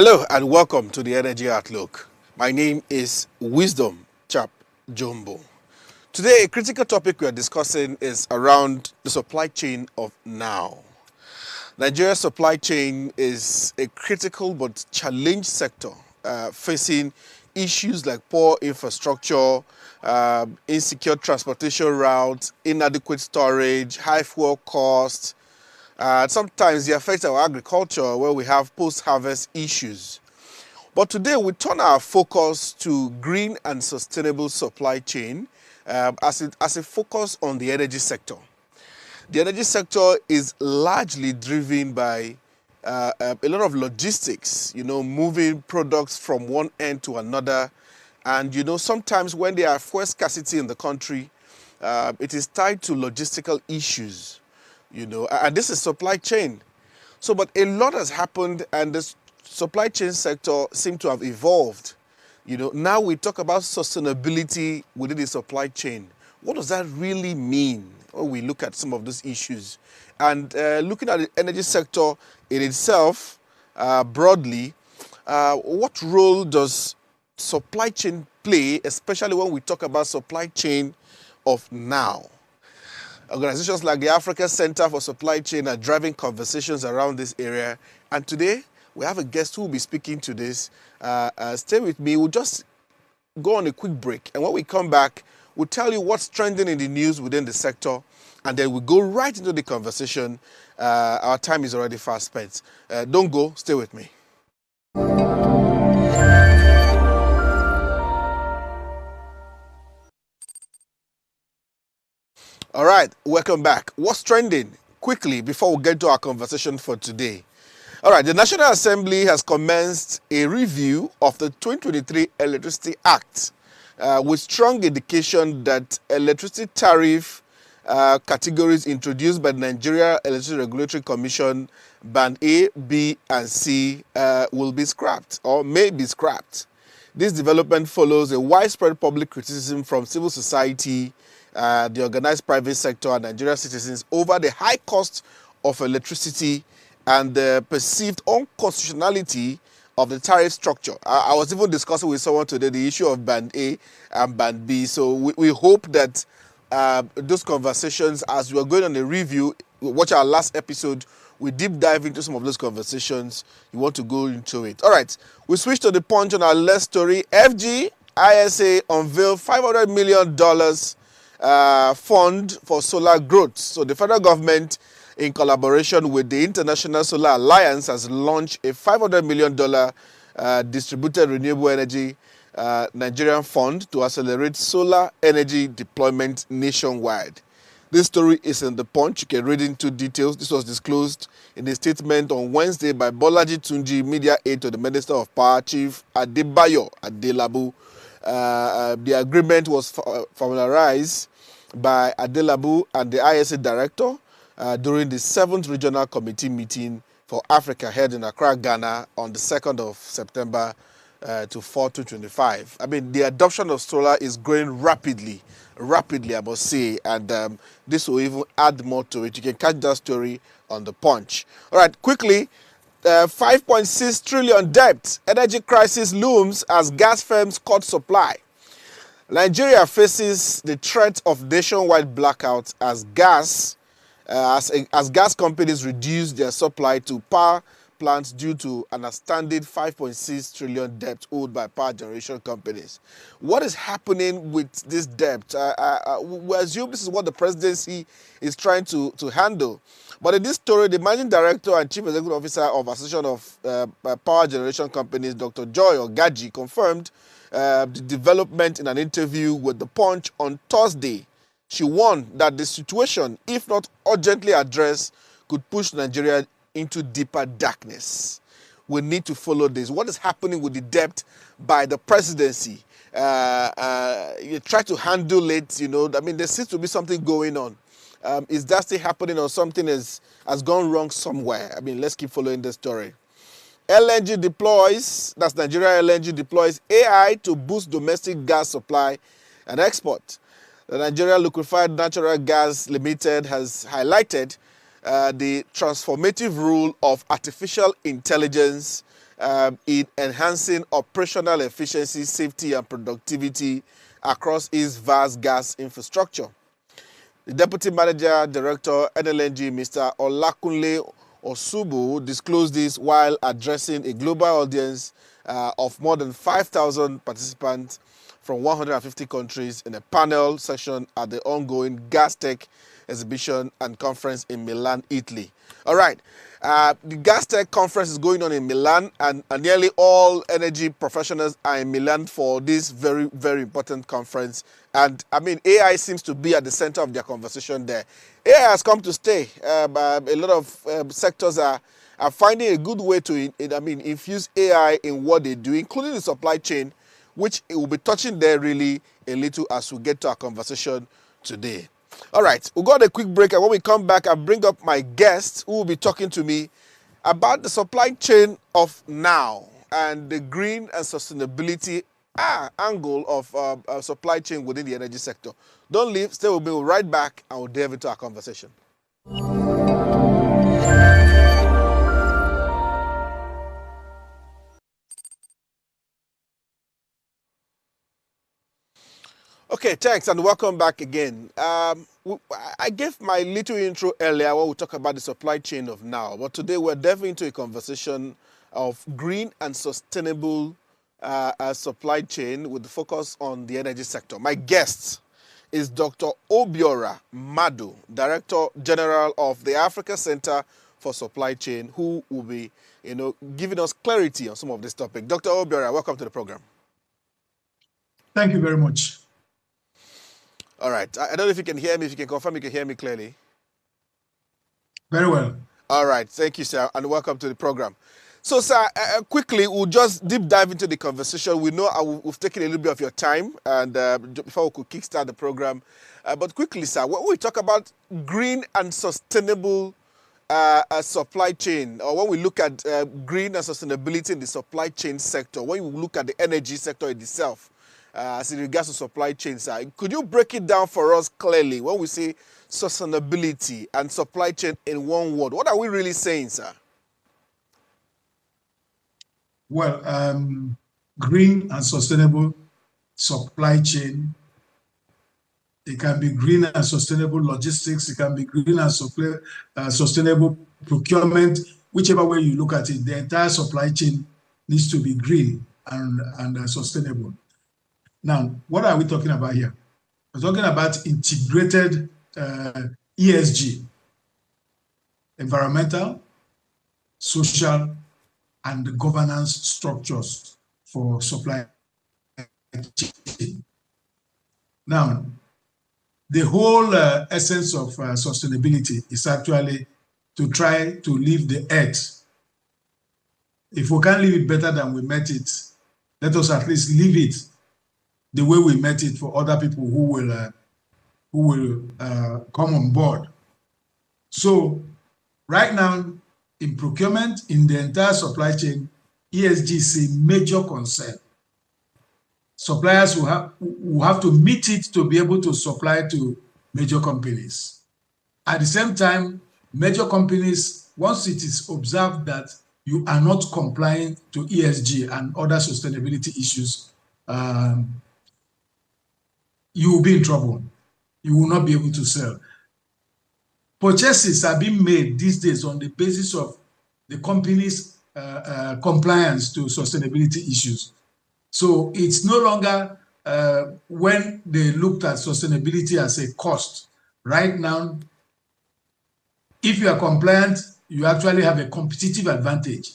Hello and welcome to the Energy Outlook. My name is Wisdom Chap Jumbo. Today, a critical topic we are discussing is around the supply chain of now. Nigeria's supply chain is a critical but challenged sector facing issues like poor infrastructure, insecure transportation routes, inadequate storage, high fuel costs. Sometimes they affect our agriculture where we have post-harvest issues. But today we turn our focus to green and sustainable supply chain as a focus on the energy sector. The energy sector is largely driven by a lot of logistics, moving products from one end to another. And, sometimes when there are fuel scarcity in the country, it is tied to logistical issues. And this is supply chain. So, but a lot has happened and the supply chain sector seems to have evolved. Now we talk about sustainability within the supply chain. What does that really mean when we look at some of those issues? And looking at the energy sector in itself, broadly, what role does supply chain play, especially when we talk about supply chain of now? Organizations like the Africa Center for Supply Chain are driving conversations around this area. And today, we have a guest who will be speaking to this. Stay with me. We'll just go on a quick break. And when we come back, we'll tell you what's trending in the news within the sector. And then we'll go right into the conversation. Our time is already fast spent. Don't go. Stay with me. All right, welcome back. What's trending? Quickly, before we get to our conversation for today. All right, the National Assembly has commenced a review of the 2023 Electricity Act with strong indication that electricity tariff categories introduced by the Nigeria Electricity Regulatory Commission, Band A, B, and C, will be scrapped or may be scrapped. This development follows a widespread public criticism from civil society, the organized private sector, and Nigerian citizens over the high cost of electricity and the perceived unconstitutionality of the tariff structure. I was even discussing with someone today the issue of Band A and Band B. So we hope that those conversations, as we are going on a review, watch our last episode, we deep dive into some of those conversations. You want to go into it. All right, we switch to the punch on our last story. FG ISA unveiled $500 million fund for solar growth. So the federal government, in collaboration with the International Solar Alliance, has launched a $500 million distributed renewable energy Nigerian fund to accelerate solar energy deployment nationwide. This story is in the Punch. You can read into details. This was disclosed in a statement on Wednesday by Bolaji Tunji, media aide to the Minister of Power, Chief Adebayo Adelabu. The agreement was formalized by Adelabu and the ISA director during the 7th Regional Committee meeting for Africa held in Accra, Ghana on the 2nd of September to 4 to 25. I mean, the adoption of solar is growing rapidly, I must say, and this will even add more to it. You can catch that story on the Punch. All right, quickly, 5.6 trillion debt. Energy crisis looms as gas firms cut supply. Nigeria faces the threat of nationwide blackouts as gas companies reduce their supply to power plants due to an outstanding 5.6 trillion debt owed by power generation companies. What is happening with this debt? We assume this is what the presidency is trying to handle. But in this story, the managing director and chief executive officer of Association of Power Generation Companies, Dr. Joy Ogaji, confirmed the development in an interview with The Punch on Thursday. She warned that the situation, if not urgently addressed, could push Nigeria into deeper darkness. We need to follow this. What is happening with the debt by the presidency? You try to handle it, I mean, there seems to be something going on. Is that still happening or something has gone wrong somewhere? I mean, let's keep following the story. LNG deploys, that's Nigeria LNG deploys AI to boost domestic gas supply and export. The Nigeria Liquefied Natural Gas Limited has highlighted the transformative role of artificial intelligence in enhancing operational efficiency, safety, and productivity across its vast gas infrastructure. The Deputy Manager Director, NLNG, Mr. Olakunle Osubu, disclosed this while addressing a global audience of more than 5,000 participants from 150 countries in a panel session at the ongoing Gas Tech exhibition and conference in Milan, Italy. All right. The Gas Tech conference is going on in Milan, and nearly all energy professionals are in Milan for this very, very important conference. And I mean, AI seems to be at the center of their conversation there. AI has come to stay. A lot of sectors are finding a good way to infuse AI in what they do, including the supply chain, which it will be touching there really a little as we get to our conversation today. All right, we'll go on a quick break, and when we come back, I'll bring up my guest who will be talking to me about the supply chain of now and the green and sustainability angle of supply chain within the energy sector. Don't leave, stay with me, we'll be right back and we'll delve into our conversation. Okay, thanks and welcome back again. I gave my little intro earlier when we talked about the supply chain of now, but today we're delving into a conversation of green and sustainable supply chain with the focus on the energy sector. My guest is Dr. Obiora Madu, Director General of the Africa Center for Supply Chain, who will be, giving us clarity on some of this topic. Dr. Obiora, welcome to the program. Thank you very much. All right. I don't know if you can hear me. If you can confirm you can hear me clearly. Very well. All right. Thank you, sir, and welcome to the program. So, sir, quickly, we'll just deep dive into the conversation. We know we've taken a little bit of your time, and before we could kickstart the program. But quickly, sir, when we talk about green and sustainable supply chain, or when we look at green and sustainability in the supply chain sector, when we look at the energy sector itself, as in regards to supply chain, sir, could you break it down for us clearly when we say sustainability and supply chain in one word? What are we really saying, sir? Well, green and sustainable supply chain, it can be green and sustainable logistics, it can be green and sustainable procurement, whichever way you look at it, the entire supply chain needs to be green and sustainable. Now, what are we talking about here? We're talking about integrated ESG, environmental, social, and governance structures for supply chain. Now, the whole essence of sustainability is actually to try to leave the earth. If we can't leave it better than we met it, let us at least leave it the way we met it for other people who will come on board. So right now, in procurement, in the entire supply chain, ESG is a major concern. Suppliers will have to meet it to be able to supply to major companies. At the same time, major companies, once it is observed that you are not complying to ESG and other sustainability issues, you will be in trouble. You will not be able to sell. Purchases are being made these days on the basis of the company's compliance to sustainability issues. So it's no longer when they looked at sustainability as a cost. Right now, if you are compliant, you actually have a competitive advantage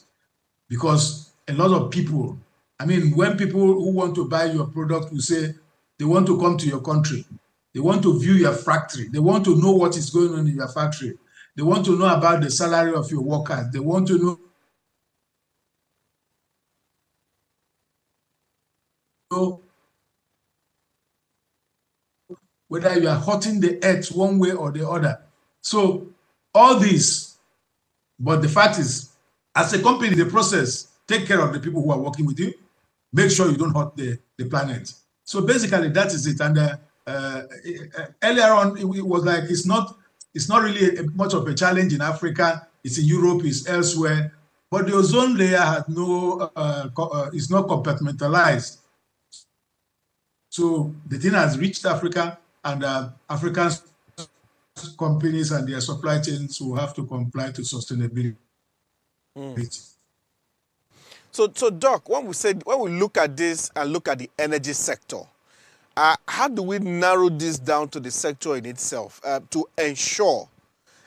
because a lot of people, when people who want to buy your product will say they want to come to your country, they want to view your factory, they want to know what is going on in your factory, they want to know about the salary of your workers, they want to know whether you are hurting the earth one way or the other. So all this, but the fact is, as a company, the process, take care of the people who are working with you, make sure you don't hurt the planet. So basically that is it. And earlier on, it was like, it's not really much of a challenge in Africa, it's in Europe, it's elsewhere. but the ozone layer has is not compartmentalized. So the thing has reached Africa, and African companies and their supply chains will have to comply to sustainability. So, Doc, when we look at this and look at the energy sector, how do we narrow this down to the sector in itself to ensure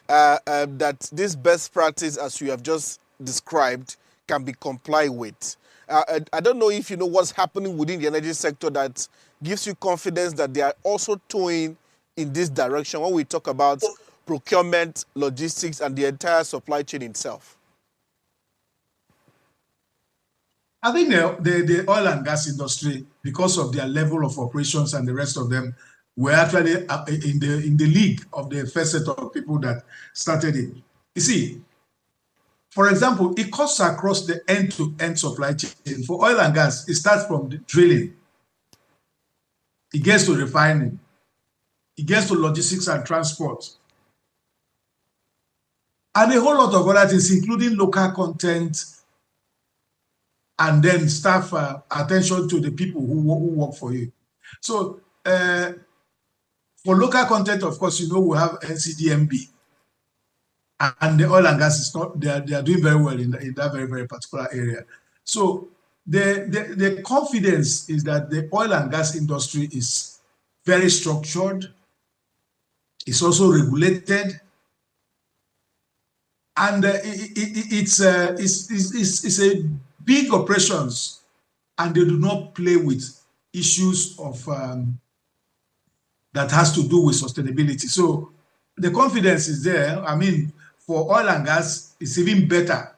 that this best practice, as you have just described, can be complied with? I don't know if you know what's happening within the energy sector that gives you confidence that they are also towing in this direction when we talk about procurement, logistics, and the entire supply chain itself. I think the oil and gas industry, because of their level of operations and the rest of them, were actually in the league of the first set of people that started it. You see, for example, it cuts across the end-to-end supply chain. For oil and gas, it starts from the drilling. It gets to refining. It gets to logistics and transport. And a whole lot of other things, including local content, and then staff attention to the people who work for you. So for local content, of course, you know, we have NCDMB, and the oil and gas is not, they are doing very well in that very, very particular area. So the confidence is that the oil and gas industry is very structured. It's also regulated. And it's a big operations, and they do not play with issues of that has to do with sustainability. So the confidence is there. I mean, for oil and gas, it's even better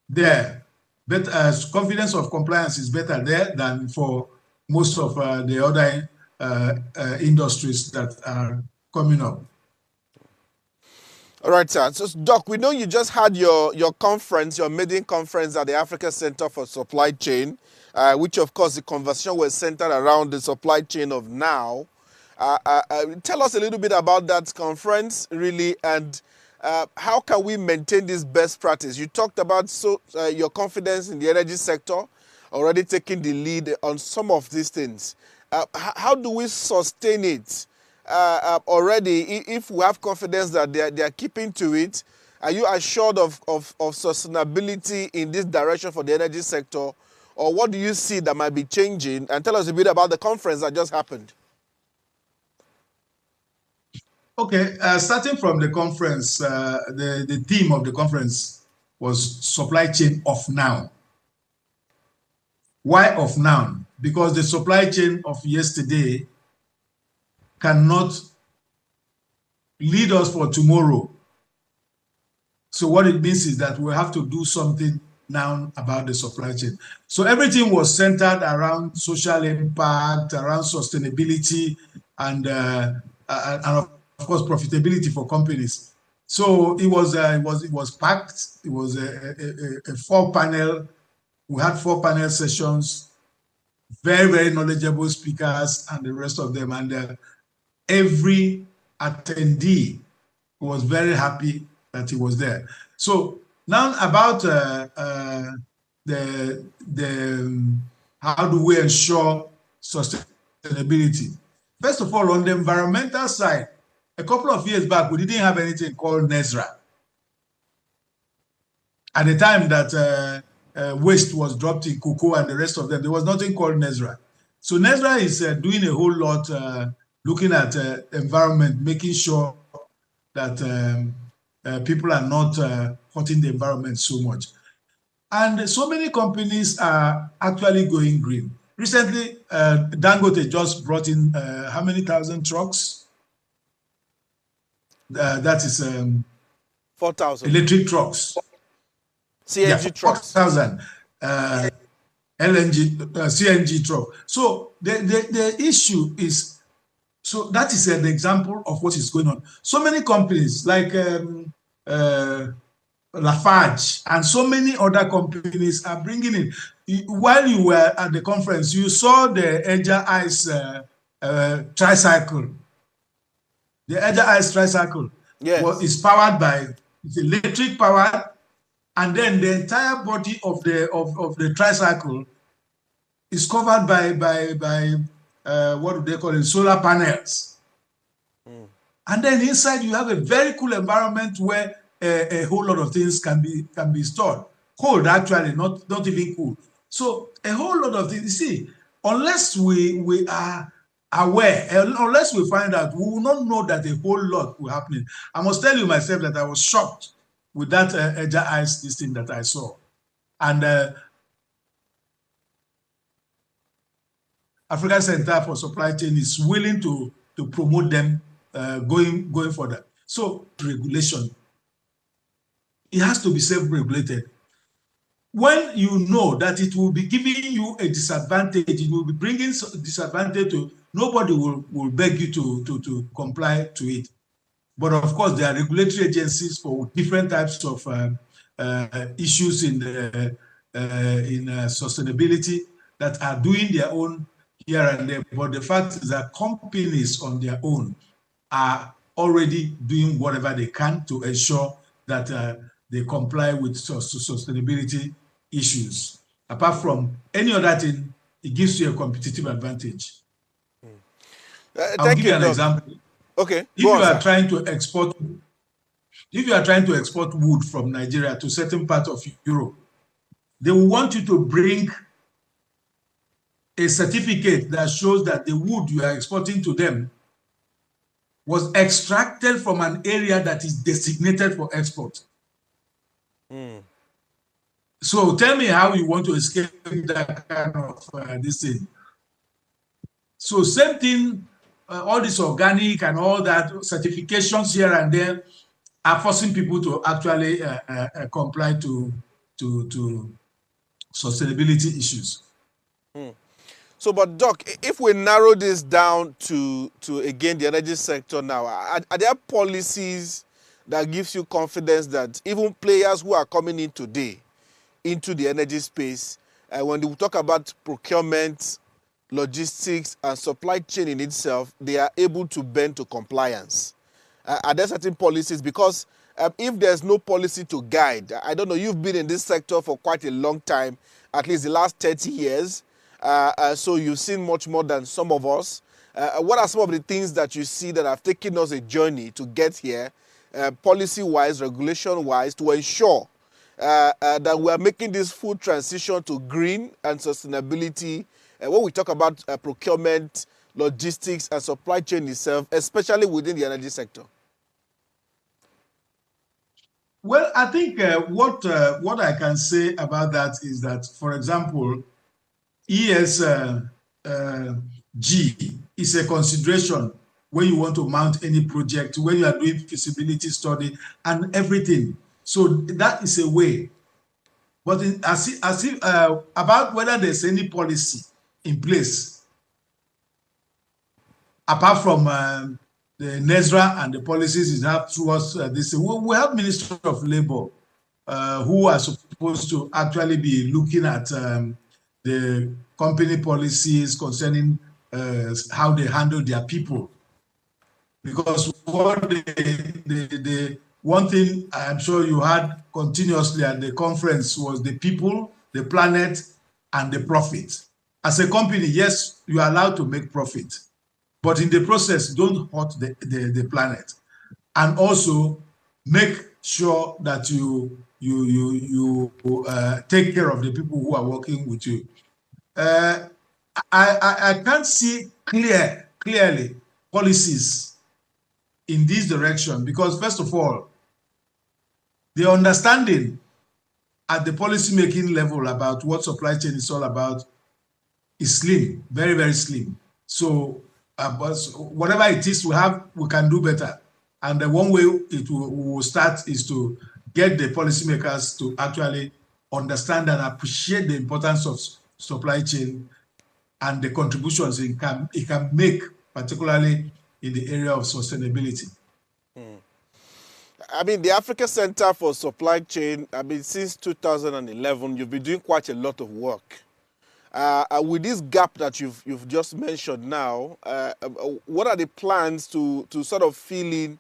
there. But confidence of compliance is better there than for most of the other industries that are coming up. All right, sir. So, Doc, we know you just had your conference, your maiden conference at the Africa Center for Supply Chain, which, of course, the conversation was centered around the supply chain of now. Tell us a little bit about that conference, really, and how can we maintain this best practice? You talked about your confidence in the energy sector, already taking the lead on some of these things. How do we sustain it? Already, if we have confidence that they are keeping to it, are you assured of sustainability in this direction for the energy sector? Or what do you see that might be changing? And tell us a bit about the conference that just happened. Okay, starting from the conference, the theme of the conference was supply chain of now. Why of now? Because the supply chain of yesterday cannot lead us for tomorrow. So what it means is that we have to do something now about the supply chain. So everything was centered around social impact, around sustainability, and of course profitability for companies. So it was packed. It was a four-panel. We had 4 panel sessions, very, very knowledgeable speakers, and the rest of them. And every attendee was very happy that he was there. So now about how do we ensure sustainability? First of all, on the environmental side, a couple of years back, we didn't have anything called NESRA. At the time that waste was dropped in cocoa and the rest of them, there was nothing called NESRA. So NESRA is doing a whole lot looking at environment, making sure that people are not hurting the environment so much. And so many companies are actually going green. Recently, Dangote just brought in how many thousand trucks? That is 4,000. Electric trucks. CNG trucks. 4,000 LNG, CNG truck. So the issue is, so that is an example of what is going on. So many companies like Lafarge and so many other companies are bringing in. While you were at the conference, you saw the Edger Ice tricycle. The Edger Ice tricycle is powered by, it's electric powered, and then the entire body of the tricycle is covered by what do they call it, solar panels. And then inside you have a very cool environment where a whole lot of things can be stored. Cold, actually, not even cool. So a whole lot of things. You see, unless we are aware, unless we find out, we will not know that a whole lot will happen. I must tell you myself that I was shocked with that Edger Ice, this thing that I saw. And African Center for Supply Chain is willing to promote them going further. So regulation, it has to be self-regulated. When you know that it will be giving you a disadvantage, it will be bringing disadvantage to, nobody will beg you to comply to it. But of course, there are regulatory agencies for different types of issues in sustainability that are doing their own here and there. But the fact is that companies on their own are already doing whatever they can to ensure that they comply with sustainability issues. Apart from any other thing, it gives you a competitive advantage. I'll give you an example. Okay. If you are trying to export wood from Nigeria to certain parts of Europe, they will want you to bring a certificate that shows that the wood you are exporting to them was extracted from an area that is designated for export. So tell me how you want to escape that kind of this thing. So same thing, all this organic and all that certifications here and there are forcing people to actually comply to sustainability issues. So, but Doc, if we narrow this down to again the energy sector now, are there policies that gives you confidence that even players who are coming in today into the energy space, when we talk about procurement, logistics, and supply chain in itself, they are able to bend to compliance? Are there certain policies? Because if there's no policy to guide, I don't know, you've been in this sector for quite a long time, at least the last 30 years. So you've seen much more than some of us. What are some of the things that you see that have taken us a journey to get here, policy-wise, regulation-wise, to ensure that we are making this full transition to green and sustainability when we talk about procurement, logistics, and supply chain itself, especially within the energy sector? Well, I think what I can say about that is that, for example, ESG is a consideration when you want to mount any project, when you are doing feasibility study and everything. So that is a way. But about whether there's any policy in place, apart from the NESRA and the policies is have towards this, we have Ministry of Labor who are supposed to actually be looking at the company policies concerning how they handle their people. Because what the one thing I'm sure you had continuously at the conference was the people, the planet, and the profit. As a company, yes, you are allowed to make profit, but in the process, don't hurt the planet. And also make sure that you take care of the people who are working with you. I can't see clearly policies in this direction because, first of all, the understanding at the policy-making level about what supply chain is all about is slim, very, very slim. So whatever it is we can do better. And the one way we will start is to get the policymakers to actually understand and appreciate the importance of supply chain and the contributions it can make, particularly in the area of sustainability. I mean, the Africa Center for Supply Chain, I mean, since 2011, you've been doing quite a lot of work. With this gap that you've just mentioned now, what are the plans to sort of fill in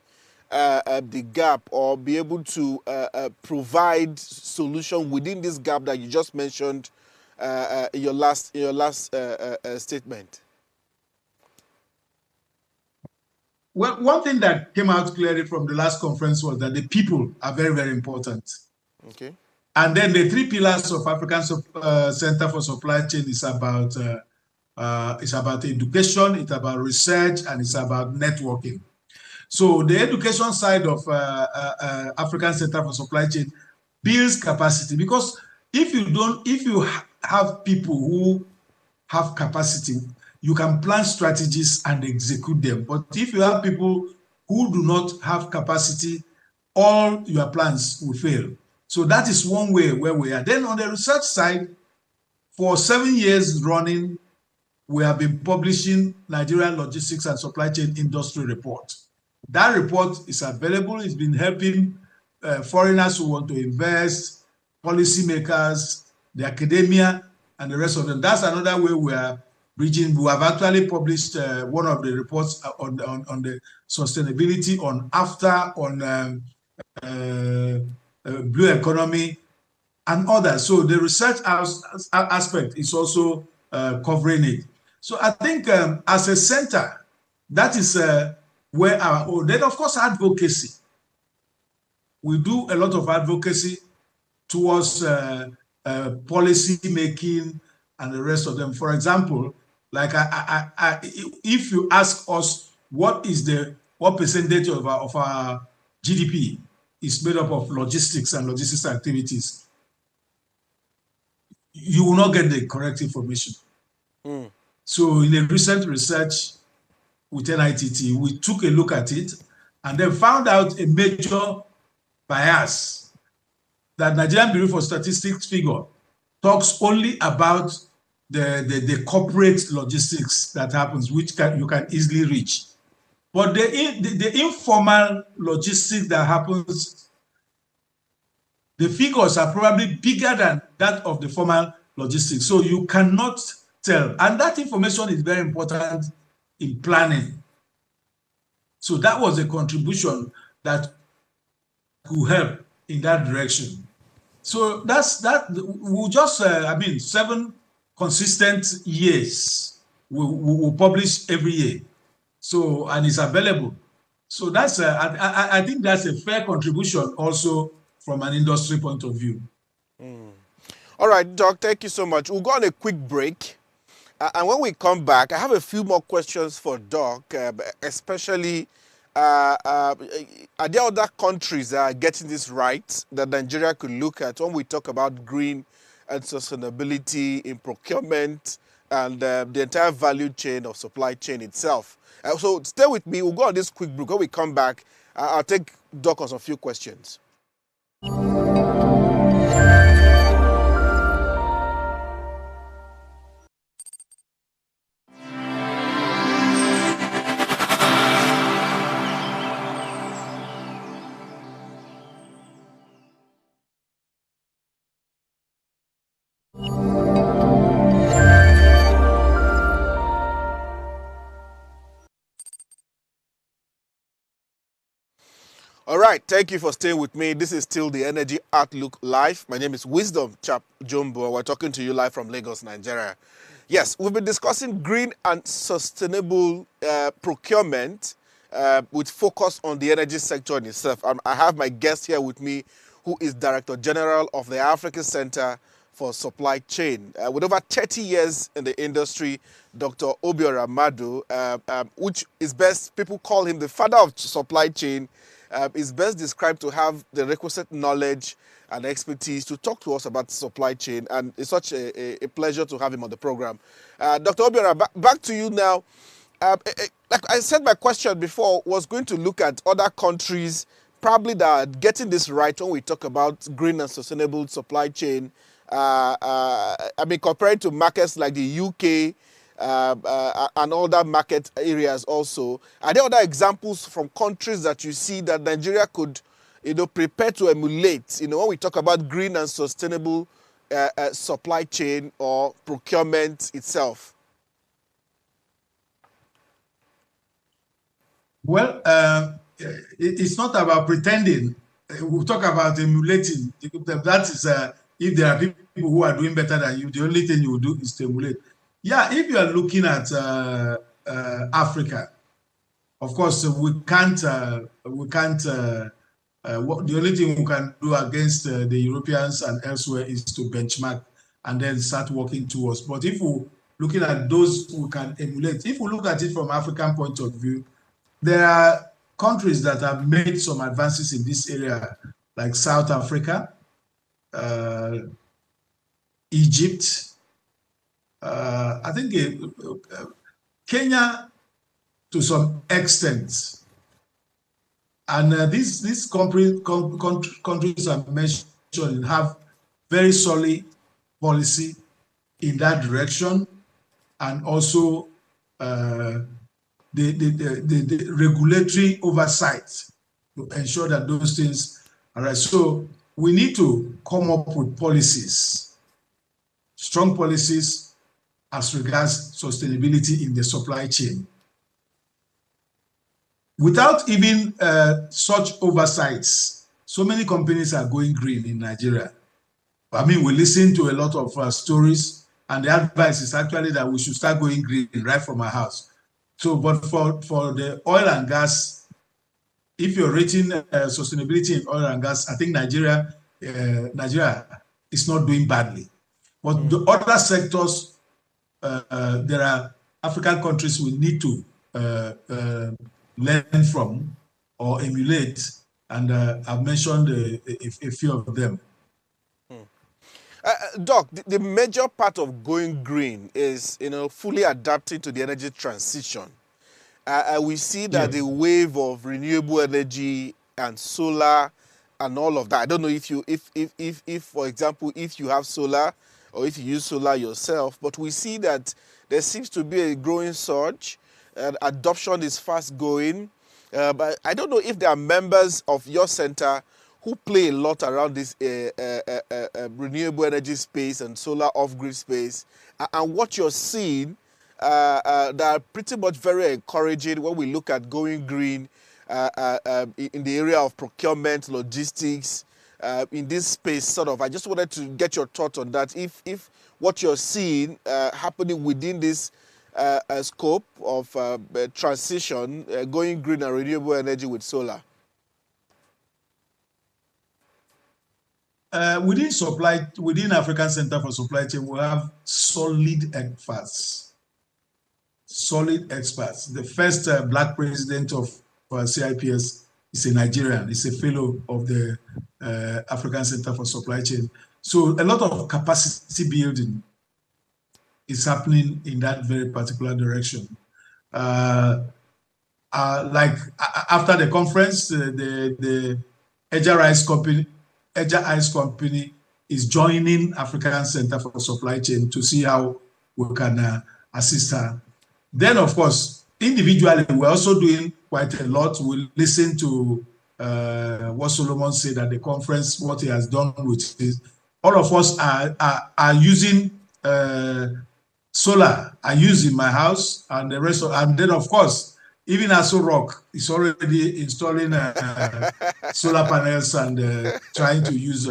the gap or be able to provide solution within this gap that you just mentioned in your last statement? Well, one thing that came out clearly from the last conference was that the people are very, very important. Okay. And then the three pillars of African Center for Supply Chain is about education, it's about research, and it's about networking. So the education side of African Center for Supply Chain builds capacity, because if you have people who have capacity, you can plan strategies and execute them. But if you have people who do not have capacity, all your plans will fail. So that is one way where we are. Then on the research side, for 7 years running, we have been publishing Nigerian Logistics and Supply Chain Industry Report. That report is available. It's been helping foreigners who want to invest, policymakers, the academia, and the rest of them. That's another way we are bridging. We have actually published one of the reports on the sustainability on AFTA, on blue economy, and others. So the research aspect is also covering it. So I think as a center, that is where our own. Then of course advocacy. We do a lot of advocacy towards policy making and the rest of them. For example, like if you ask us what percentage of our GDP is made up of logistics and logistics activities, you will not get the correct information. So in a recent research with NITT, we took a look at it and then found out a major bias, that Nigerian Bureau for Statistics figure talks only about the corporate logistics that happens, which you can easily reach. But the informal logistics that happens, the figures are probably bigger than that of the formal logistics. So you cannot tell. And that information is very important in planning. So that was a contribution that could help in that direction. So that. We'll just, 7 consistent years we will publish every year. So, and it's available. So that's, I think that's a fair contribution also from an industry point of view. All right, Doc, thank you so much. We'll go on a quick break. And when we come back, I have a few more questions for Doc, especially are there other countries that are getting this right that Nigeria could look at when we talk about green and sustainability in procurement and the entire value chain of supply chain itself? So stay with me. We'll go on this quick break. When we come back, I'll take Doc on a few questions. All right, thank you for staying with me. This is still the Energy Outlook Live. My name is Wisdom Chap Jumbo. We're talking to you live from Lagos, Nigeria. Yes, we've been discussing green and sustainable procurement with focus on the energy sector in itself. I have my guest here with me, who is Director General of the African Center for Supply Chain. With over 30 years in the industry, Dr. Obiora Madu, which is best, people call him the father of supply chain, is best described to have the requisite knowledge and expertise to talk to us about supply chain. And it's such a pleasure to have him on the program. Dr. Obiora, back to you now. Like I said, my question before was going to look at other countries probably that are getting this right when we talk about green and sustainable supply chain. Compared to markets like the UK, and other market areas also. Are there other examples from countries that you see that Nigeria could, prepare to emulate, when we talk about green and sustainable supply chain or procurement itself? Well, it's not about pretending. We'll talk about emulating. That is, if there are people who are doing better than you, the only thing you will do is to emulate. Yeah, if you are looking at Africa, of course, we can't. The only thing we can do against the Europeans and elsewhere is to benchmark and then start working towards. But if we're looking at those we can emulate, if we look at it from African point of view, there are countries that have made some advances in this area, like South Africa, Egypt, I think Kenya to some extent. And these countries I mentioned have very solid policy in that direction, and also the regulatory oversight to ensure that those things are right. So we need to come up with policies, strong policies as regards sustainability in the supply chain. Without even such oversights, so many companies are going green in Nigeria. I mean, we listen to a lot of stories, and the advice is actually that we should start going green right from our house. So, but for the oil and gas, if you're rating sustainability in oil and gas, I think Nigeria is not doing badly. But the other sectors, there are African countries we need to learn from or emulate, and I've mentioned a few of them. Doc, the major part of going green is, fully adapting to the energy transition. We see that the wave of renewable energy and solar and all of that. I don't know if for example, if you have solar or if you use solar yourself, but we see that there seems to be a growing surge. Adoption is fast going. But I don't know if there are members of your center who play a lot around this renewable energy space and solar off-grid space, and what you're seeing that are pretty much very encouraging when we look at going green in the area of procurement, logistics, in this space, sort of. I just wanted to get your thoughts on that. If what you're seeing happening within this scope of transition, going green and renewable energy with solar. Within African Center for Supply Chain, we have solid experts. The first black president of CIPS is a Nigerian. He's a fellow of the African Center for Supply Chain. So a lot of capacity building is happening in that very particular direction. Like after the conference, the Edger Ice Company is joining African Center for Supply Chain to see how we can assist her. Then, of course, individually, we're also doing quite a lot. We listen to what Solomon said at the conference, what he has done with this. All of us are using solar. I use in my house, and the rest of, and then, of course, even Aso Rock is already installing solar panels and trying to use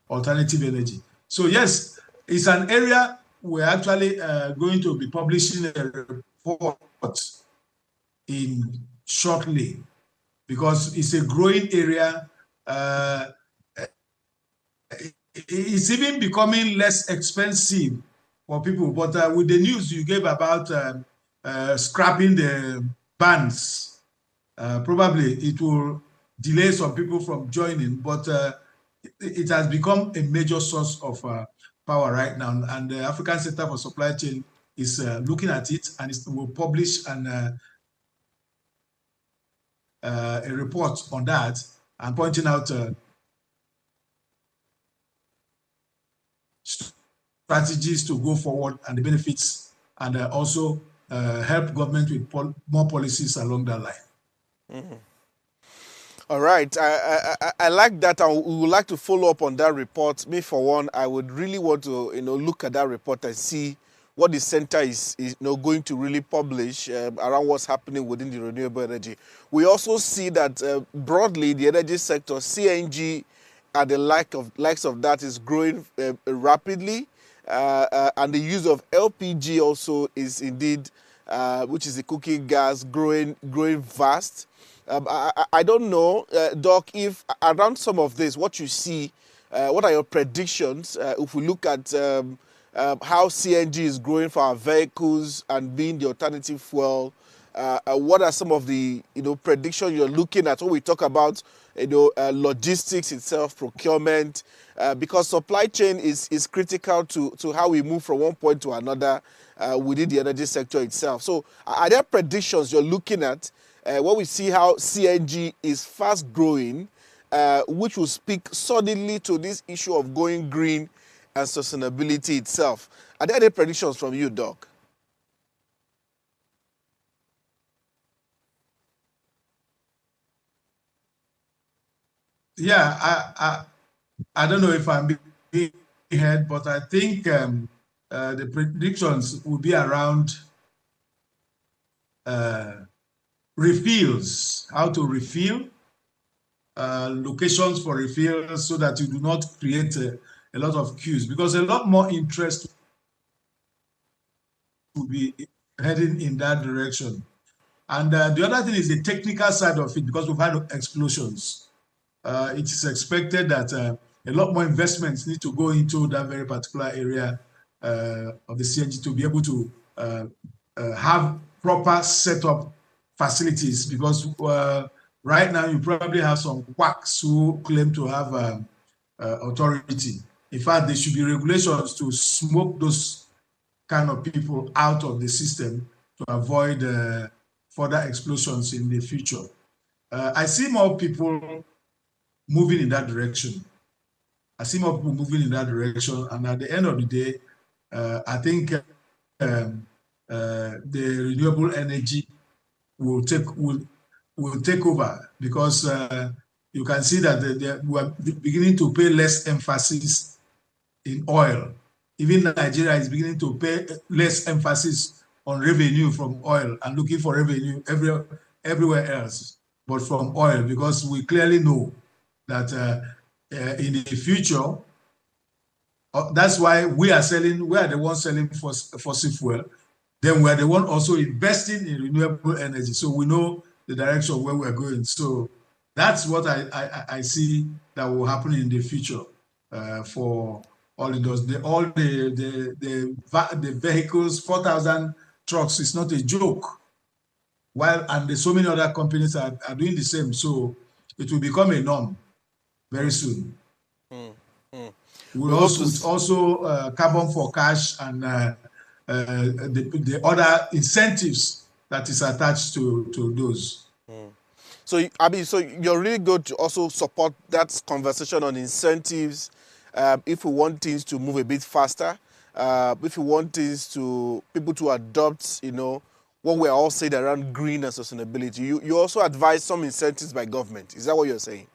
alternative energy. So yes, it's an area we're actually going to be publishing a report in shortly, because it's a growing area. It's even becoming less expensive for people. But with the news you gave about scrapping the bans, probably it will delay some people from joining, but it has become a major source of power right now. And the African Center for Supply Chain is looking at it, and it will publish a report on that and pointing out strategies to go forward and the benefits, and also help government with more policies along that line. Mm-hmm. All right, I like that. We would like to follow up on that report. Me, for one, I would really want to look at that report and see what the center is going to really publish around what's happening within the renewable energy. We also see that broadly the energy sector, CNG and the likes of that is growing rapidly, and the use of LPG also is indeed, which is the cooking gas, growing vast. I don't know, Doc, if around some of this, what you see, what are your predictions if we look at how CNG is growing for our vehicles and being the alternative fuel? What are some of the predictions you're looking at when we talk about logistics itself, procurement, because supply chain is critical to how we move from one point to another within the energy sector itself. So are there predictions you're looking at when we see how CNG is fast growing, which will speak suddenly to this issue of going green and sustainability itself? Are there any predictions from you, Doc? Yeah, I don't know if I'm being heard, but I think the predictions will be around refills, how to refill, locations for refills so that you do not create a lot of queues, because a lot more interest will be heading in that direction. And the other thing is the technical side of it, because we've had explosions. It is expected that a lot more investments need to go into that very particular area of the CNG to be able to have proper setup facilities, because right now you probably have some quacks who claim to have authority. In fact, there should be regulations to smoke those kind of people out of the system to avoid further explosions in the future. I see more people moving in that direction. I see more people moving in that direction, and at the end of the day, I think the renewable energy will take over, because you can see that we are beginning to pay less emphasis in oil. Even Nigeria is beginning to pay less emphasis on revenue from oil and looking for revenue everywhere else but from oil, because we clearly know that in the future, that's why we are the ones selling fossil fuel. Then we are the one also investing in renewable energy. So we know the direction where we're going. So that's what I see that will happen in the future for all the vehicles. 4,000 trucks is not a joke. And so many other companies are doing the same. So it will become a norm very soon. We'll also carbon for cash and the other incentives that is attached to those. So you're really good to also support that conversation on incentives. If we want things to move a bit faster, if we want people to adopt, what we're all saying around green and sustainability, you also advise some incentives by government. Is that what you're saying?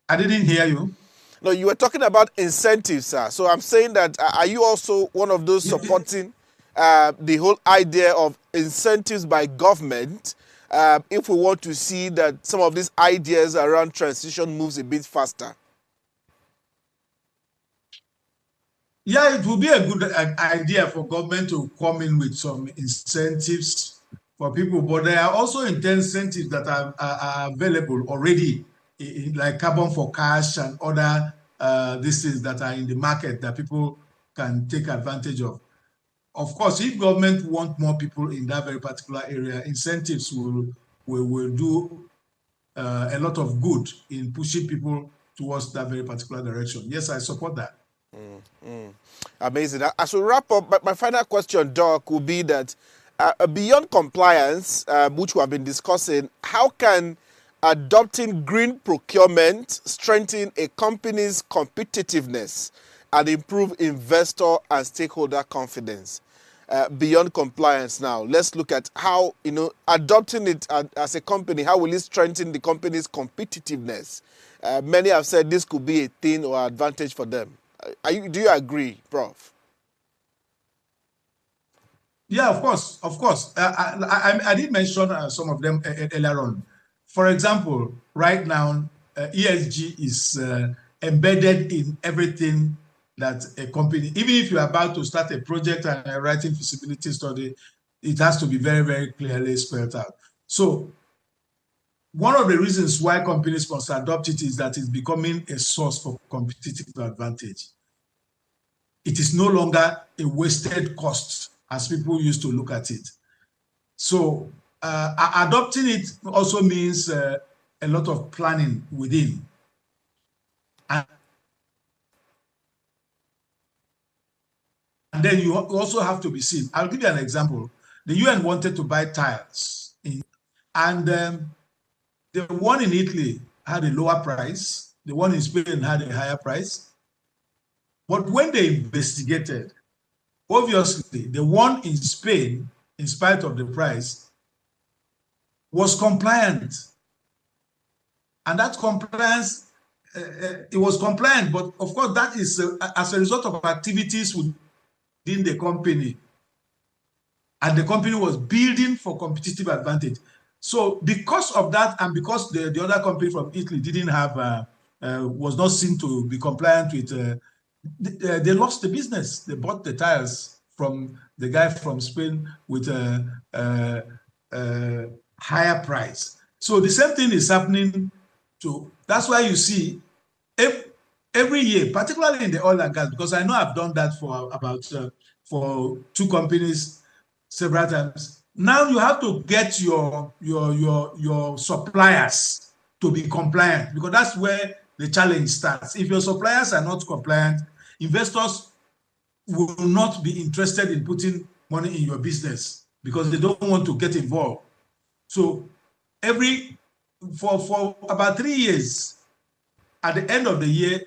I didn't hear you. No, you were talking about incentives, sir. So I'm saying that, are you also one of those supporting the whole idea of incentives by government if we want to see that some of these ideas around transition moves a bit faster? Yeah, it would be a good idea for government to come in with some incentives for people, but there are also incentives that are available already, like carbon for cash and other these things that are in the market that people can take advantage of. Of course, if government want more people in that very particular area, incentives will do a lot of good in pushing people towards that very particular direction. Yes, I support that. Amazing. As we wrap up, my final question, Doc, will be that beyond compliance, which we have been discussing, how can adopting green procurement strengthen a company's competitiveness and improve investor and stakeholder confidence? beyond compliance now. Let's look at how, adopting it as a company, how will it strengthen the company's competitiveness? Many have said this could be a thing or advantage for them. Do you agree, Prof? Yeah, of course, of course. I did mention some of them earlier on. For example, right now, ESG is embedded in everything that a company, even if you're about to start a project and writing feasibility study, it has to be very, very clearly spelled out. So one of the reasons why companies must adopt it is that it's becoming a source for competitive advantage. It is no longer a wasted cost as people used to look at it. So adopting it also means a lot of planning within. And then you also have to be seen. I'll give you an example. The UN wanted to buy tiles, and the one in Italy had a lower price. The one in Spain had a higher price. But when they investigated, obviously, the one in Spain, in spite of the price, was compliant. And that compliance, it was compliant, but of course, that is as a result of activities within the company. And the company was building for competitive advantage. So because of that, and because the other company from Italy didn't have, was not seen to be compliant with, they lost the business. They bought the tires from the guy from Spain with a higher price. So the same thing is happening to, that's why you see every year, particularly in the oil and gas, because I know I've done that for about for two companies several times. Now you have to get your suppliers to be compliant, because that's where the challenge starts. If your suppliers are not compliant, investors will not be interested in putting money in your business because they don't want to get involved. So for about 3 years, at the end of the year,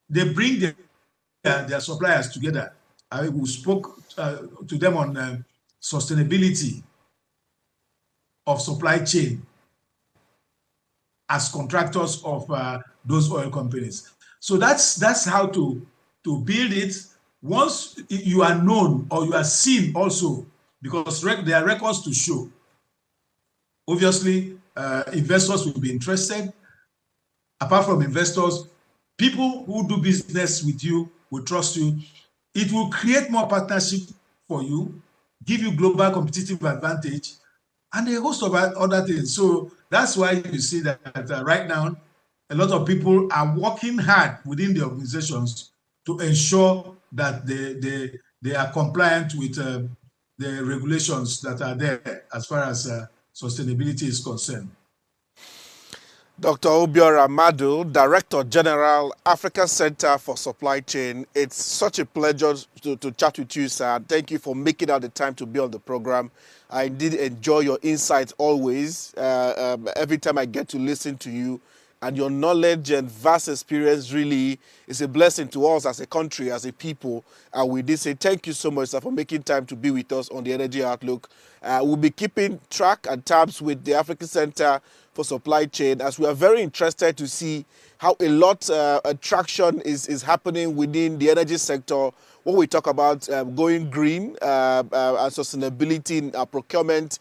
they bring their suppliers together. We spoke to them on sustainability of supply chain as contractors of those oil companies. So that's how to build it. Once you are known or you are seen also, because there are records to show, obviously investors will be interested. Apart from investors, people who do business with you will trust you. It will create more partnership for you, give you global competitive advantage, and a host of other things. So that's why you see that right now, a lot of people are working hard within the organizations to ensure that they are compliant with the regulations that are there as far as sustainability is concerned. Dr. Obiora Madu, Director General, African Center for Supply Chain. It's such a pleasure to chat with you, sir. Thank you for making out the time to be on the program. I did enjoy your insights always. Every time I get to listen to you, and your knowledge and vast experience really is a blessing to us as a country, as a people. And we did say thank you so much, sir, for making time to be with us on the Energy Outlook. We'll be keeping track and tabs with the African Center for Supply Chain, as we are very interested to see how a lot of traction is happening within the energy sector when we talk about going green and sustainability in our procurement,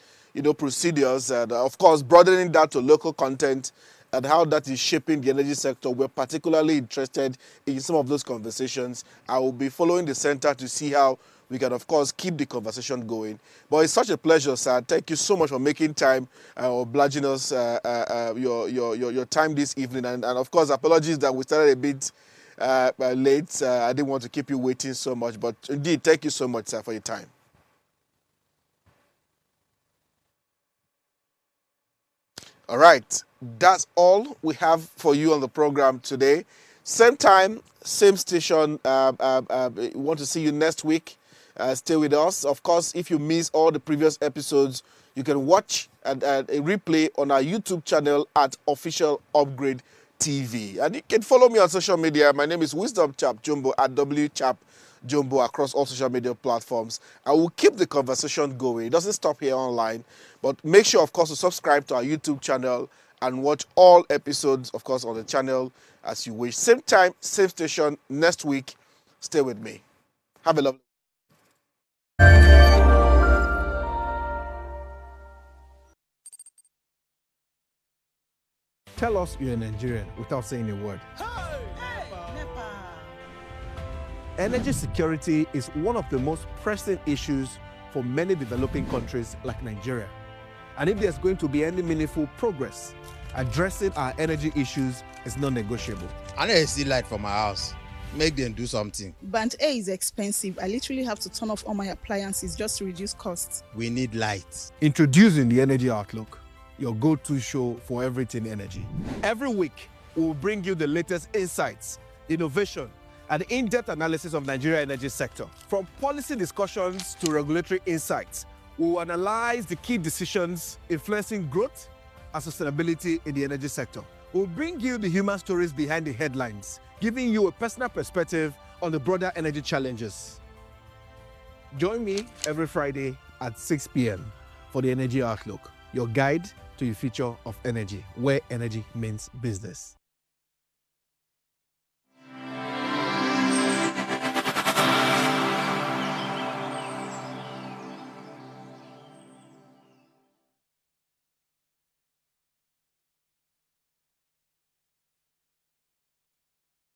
procedures, and of course broadening that to local content and how that is shaping the energy sector. We're particularly interested in some of those conversations. I will be following the center to see how we can, of course, keep the conversation going. But it's such a pleasure, sir. Thank you so much for making time or obliging us your time this evening. And of course, apologies that we started a bit late. I didn't want to keep you waiting so much. But indeed, thank you so much, sir, for your time. All right. That's all we have for you on the program today. Same time, same station. We want to see you next week. Stay with us. Of course, if you miss all the previous episodes, you can watch a replay on our YouTube channel at Official Upgrade TV. And you can follow me on social media. My name is Wisdom Chap Jumbo at WChap Jumbo across all social media platforms. And we'll keep the conversation going. It doesn't stop here online, but make sure, of course, to subscribe to our YouTube channel and watch all episodes, of course, on the channel as you wish. Same time, same station, next week. Stay with me. Have a lovely Tell us you're a Nigerian without saying a word. Energy security is one of the most pressing issues for many developing countries like Nigeria. And if there's going to be any meaningful progress, addressing our energy issues is non-negotiable. I need to see light for my house. Make them do something. Band A is expensive. I literally have to turn off all my appliances just to reduce costs. We need light. Introducing the Energy Outlook, your go-to show for everything energy. Every week, we'll bring you the latest insights, innovation, and in-depth analysis of Nigeria's energy sector. From policy discussions to regulatory insights, we'll analyze the key decisions influencing growth and sustainability in the energy sector. We'll bring you the human stories behind the headlines, giving you a personal perspective on the broader energy challenges. Join me every Friday at 6 p.m. for the Energy Outlook, your guide to the future of energy, where energy means business.